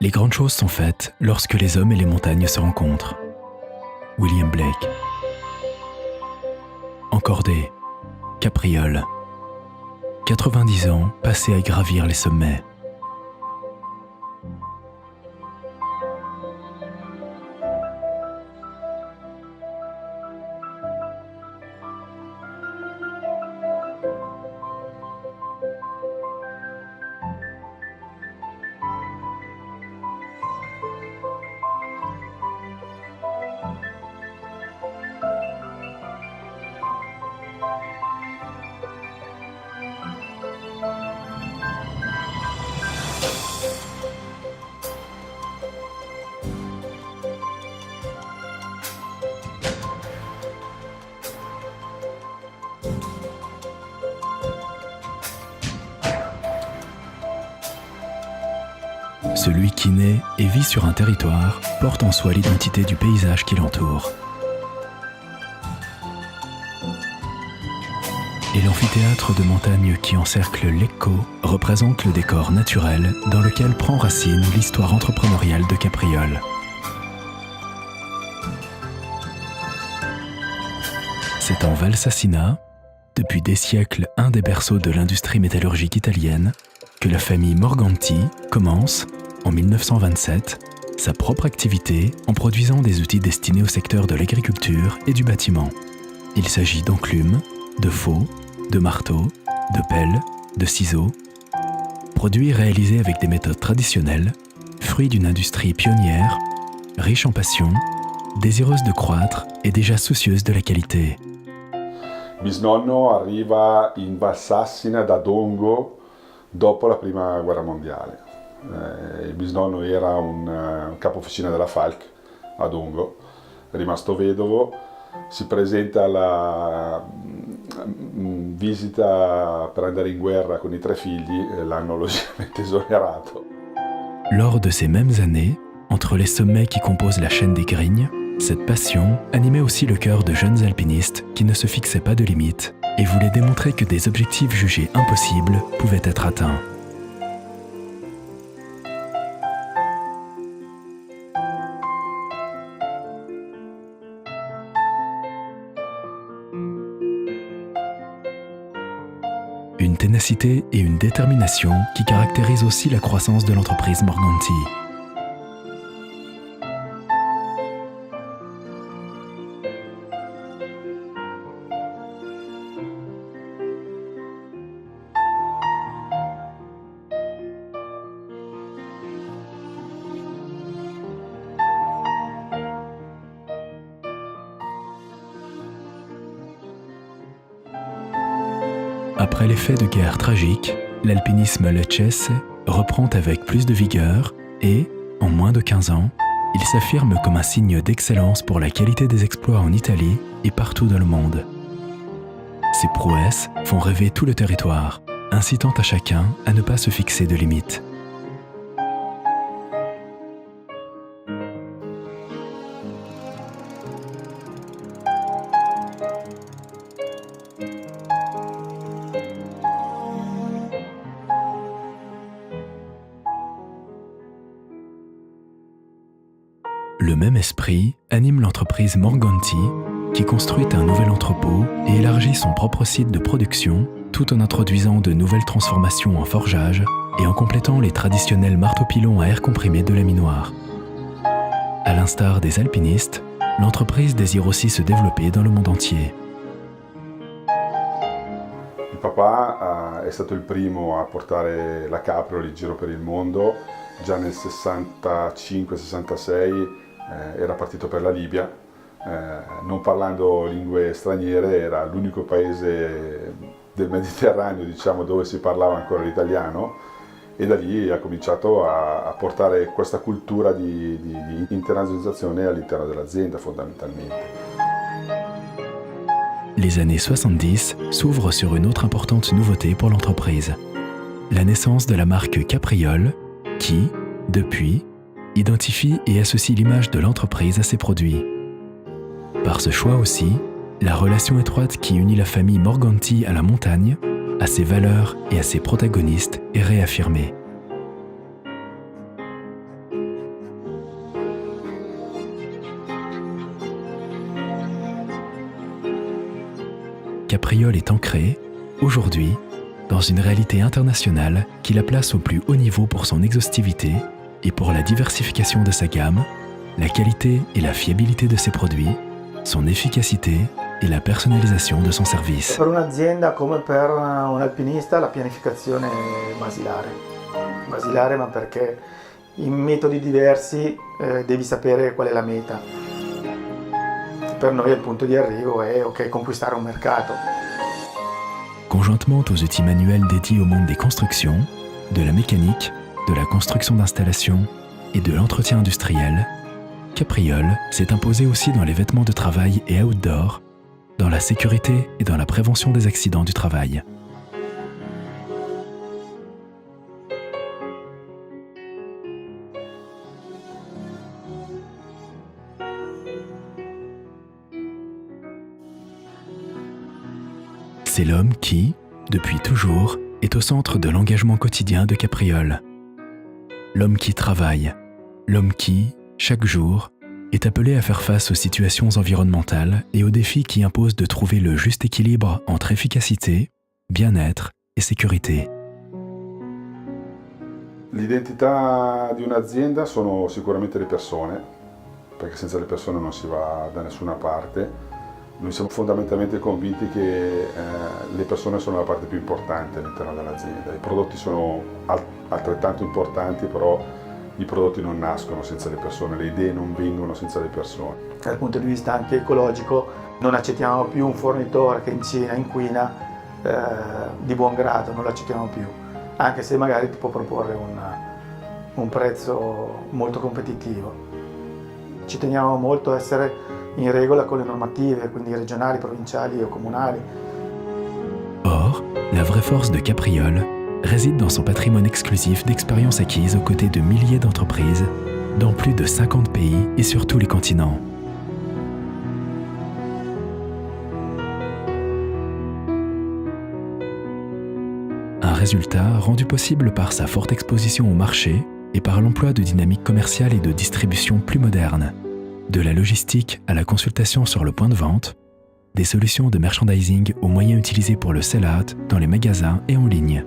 Les grandes choses sont faites lorsque les hommes et les montagnes se rencontrent. William Blake. Encordé, capriole. 90 ans passés à gravir les sommets. Celui qui naît et vit sur un territoire porte en soi l'identité du paysage qui l'entoure. Et l'amphithéâtre de montagne qui encercle Lecco représente le décor naturel dans lequel prend racine l'histoire entrepreneuriale de Capriole. C'est en Valsassina, depuis des siècles un des berceaux de l'industrie métallurgique italienne, que la famille Morganti commence, en 1927, sa propre activité en produisant des outils destinés au secteur de l'agriculture et du bâtiment. Il s'agit d'enclumes, de faux, de marteaux, de pelles, de ciseaux, produits réalisés avec des méthodes traditionnelles, fruits d'une industrie pionnière, riche en passion, désireuse de croître et déjà soucieuse de la qualité. Bisnonno arriva in Valsassina da Dongo dopo la prima guerra mondiale. Il bisnonno era un capo officina della Falck a Dongo, è rimasto vedovo, si presenta alla visita per andare in guerra con i 3 figli e l'hanno logicamente esonerato. Lors de ces mêmes années, entre les sommets qui composent la chaîne des Grignes, cette passion animait aussi le cœur de jeunes alpinistes qui ne se fixaient pas de limites et voulaient démontrer que des objectifs jugés impossibles pouvaient être atteints. Une ténacité et une détermination qui caractérisent aussi la croissance de l'entreprise Morganti. Après les faits de guerre tragiques, l'alpinisme leccese reprend avec plus de vigueur et, en moins de 15 ans, il s'affirme comme un signe d'excellence pour la qualité des exploits en Italie et partout dans le monde. Ces prouesses font rêver tout le territoire, incitant à chacun à ne pas se fixer de limites. Le même esprit anime l'entreprise Morganti, qui construit un nouvel entrepôt et élargit son propre site de production, tout en introduisant de nouvelles transformations en forgeage et en complétant les traditionnels marteaux-pilons à air comprimé de la minoire. À l'instar des alpinistes, l'entreprise désire aussi se développer dans le monde entier. Il papà è stato il primo a portare la Capriole in giro per il mondo, già nel 65-66 era partito per la Libia, non parlando lingue straniere, era l'unico paese del Mediterraneo, diciamo, dove si parlava ancora l'italiano, e da lì ha cominciato a portare questa cultura di internazionalizzazione all'interno dell'azienda fondamentalmente. Les années 70 s'ouvrent sur une autre importante nouveauté pour l'entreprise, la naissance de la marque Capriole qui, depuis, identifie et associe l'image de l'entreprise à ses produits. Par ce choix aussi, la relation étroite qui unit la famille Morganti à la montagne, à ses valeurs et à ses protagonistes est réaffirmée. Capriole est ancrée, aujourd'hui, dans une réalité internationale qui la place au plus haut niveau pour son exhaustivité et pour la diversification de sa gamme, la qualité et la fiabilité de ses produits, son efficacité et la personnalisation de son service. Per un'azienda come per un alpinista la pianificazione è basilare. Basilare, ma perché in metodi diversi devi sapere qual è la meta. Per noi il punto di arrivo è conquistare un mercato. Conjointement aux outils manuels dédiés au monde des constructions, de la mécanique, de la construction d'installations et de l'entretien industriel, Capriole s'est imposé aussi dans les vêtements de travail et outdoor, dans la sécurité et dans la prévention des accidents du travail. C'est l'homme qui, depuis toujours, est au centre de l'engagement quotidien de Capriole. L'homme qui travaille, l'homme qui, chaque jour, est appelé à faire face aux situations environnementales et aux défis qui imposent de trouver le juste équilibre entre efficacité, bien-être et sécurité. L'identità di un'azienda sono sicuramente le persone, perché senza le persone non si va da nessuna parte. Noi siamo fondamentalmente convinti che le persone sono la parte più importante all'interno dell'azienda. I prodotti sono altrettanto importanti, però i prodotti non nascono senza le persone, le idee non vengono senza le persone. Dal punto di vista anche ecologico non accettiamo più un fornitore che inquina di buon grado, non lo accettiamo più, anche se magari ti può proporre un prezzo molto competitivo. Ci teniamo molto a essere in regola con le normative, quindi regionali, provinciali o comunali. Or, la vraie force de Capriole réside dans son patrimoine exclusif d'expériences acquises aux côtés de milliers d'entreprises dans plus de 50 pays et sur tous les continents. Un résultat rendu possible par sa forte exposition au marché et par l'emploi de dynamiques commerciales et de distribution plus modernes. De la logistique à la consultation sur le point de vente, des solutions de merchandising aux moyens utilisés pour le sell-out dans les magasins et en ligne.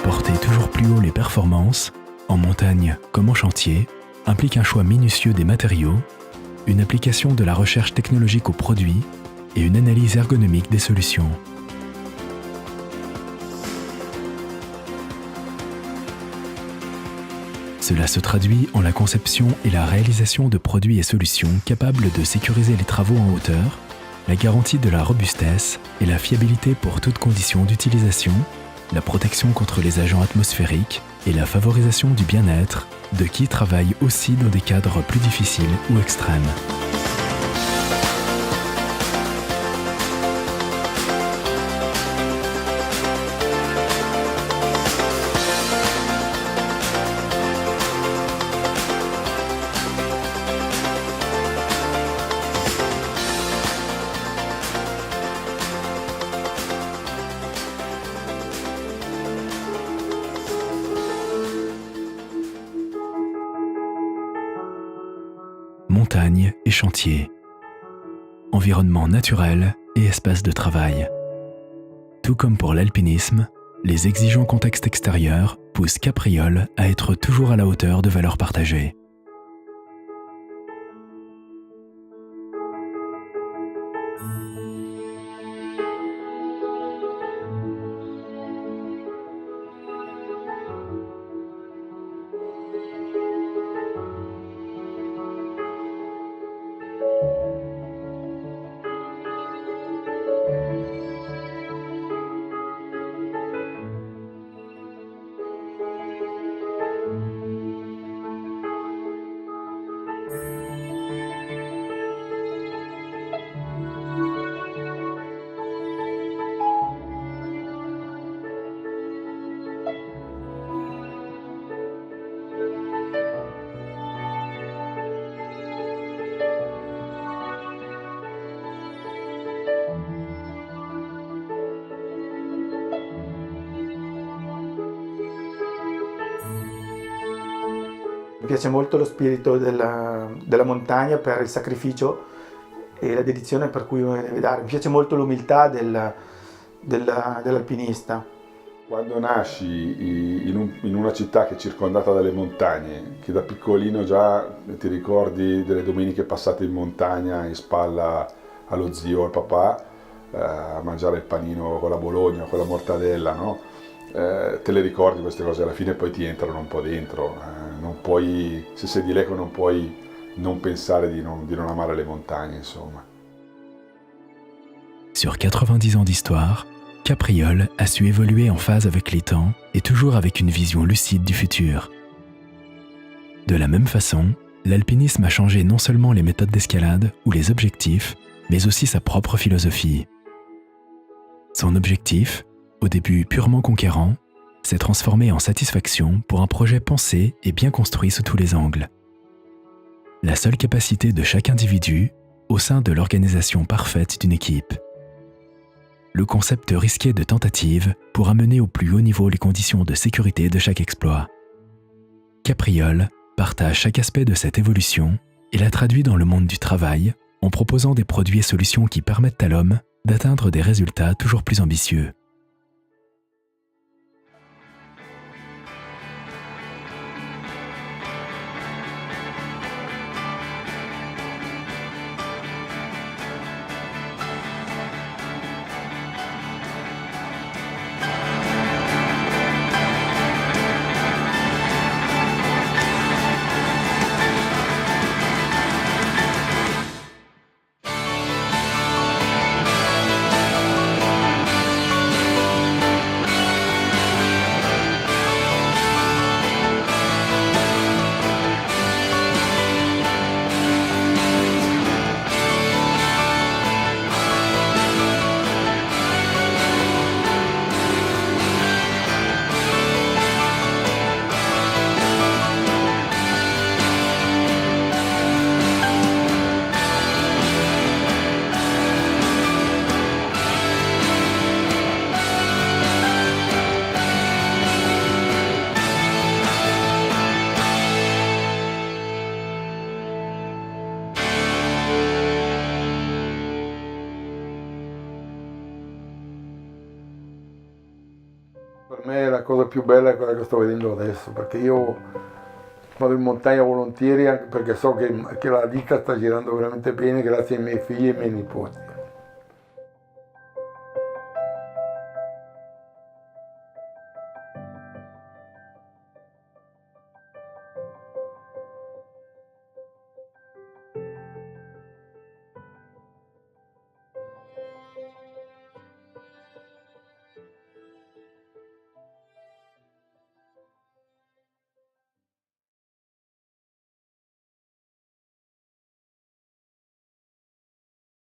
Porter toujours plus haut les performances, en montagne comme en chantier, implique un choix minutieux des matériaux, une application de la recherche technologique aux produits et une analyse ergonomique des solutions. Cela se traduit en la conception et la réalisation de produits et solutions capables de sécuriser les travaux en hauteur, la garantie de la robustesse et la fiabilité pour toutes conditions d'utilisation, la protection contre les agents atmosphériques et la favorisation du bien-être de qui travaille aussi dans des cadres plus difficiles ou extrêmes. Montagne et chantier, environnement naturel et espace de travail. Tout comme pour l'alpinisme, les exigeants contextes extérieurs poussent Capriole à être toujours à la hauteur de valeurs partagées. Mi piace molto lo spirito della montagna per il sacrificio e la dedizione per cui uno deve dare. Mi piace molto l'umiltà dell'alpinista. Quando nasci in una città che è circondata dalle montagne, che da piccolino già ti ricordi delle domeniche passate in montagna in spalla allo zio o al papà, a mangiare il panino con la bologna o con la mortadella, no? Te le ricordi queste cose, alla fine poi ti entrano un po' dentro, non puoi, se sei di Lecco non puoi non pensare di non amare le montagne, insomma. Sur 90 ans d'histoire, Capriole a su évoluer en phase avec les temps et toujours avec une vision lucide du futur. De la même façon, l'alpinisme a changé non seulement les méthodes d'escalade ou les objectifs, mais aussi sa propre philosophie. Son objectif, au début purement conquérant, s'est transformé en satisfaction pour un projet pensé et bien construit sous tous les angles. La seule capacité de chaque individu au sein de l'organisation parfaite d'une équipe. Le concept risqué de tentative pour amener au plus haut niveau les conditions de sécurité de chaque exploit. Capriole partage chaque aspect de cette évolution et la traduit dans le monde du travail en proposant des produits et solutions qui permettent à l'homme d'atteindre des résultats toujours plus ambitieux. Per me la cosa più bella è quella che sto vedendo adesso, perché io vado in montagna volentieri anche perché so che la ditta sta girando veramente bene grazie ai miei figli e ai miei nipoti.